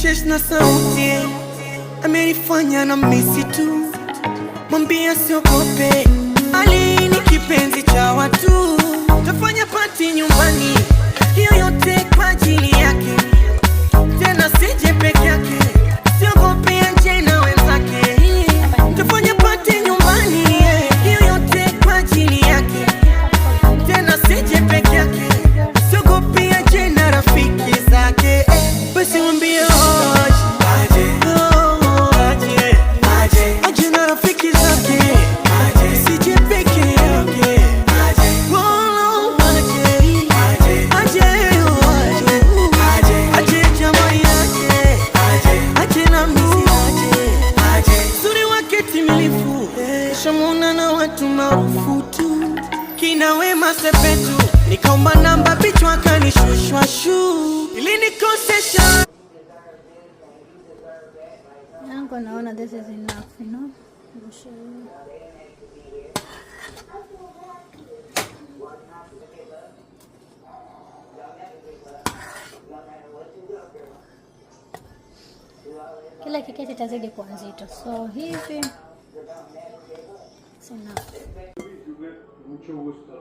shesh na sauti amenifanya na misi tu, mwambia siogope, Ali ni kipenzi cha watu, tafanya party nyumbani, hiyo yote kwa ajili yake, tena sije peke yake, siogope aje na wenzake, tafanya party nyumbani, hiyo yote kwa ajili yake, tena sije peke yake, siogope aje na rafiki zake, basi mwambie shamuna na watu maarufu tu, kina Wema Sepetu, nikaomba namba bichwa kanishushwa shu ili nikosesha yangu. Naona this is enough, you know. Kila kiketi itazidi kuwa nzito, so hivi enough. Mucho gusto.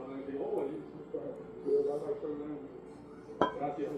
Gracias.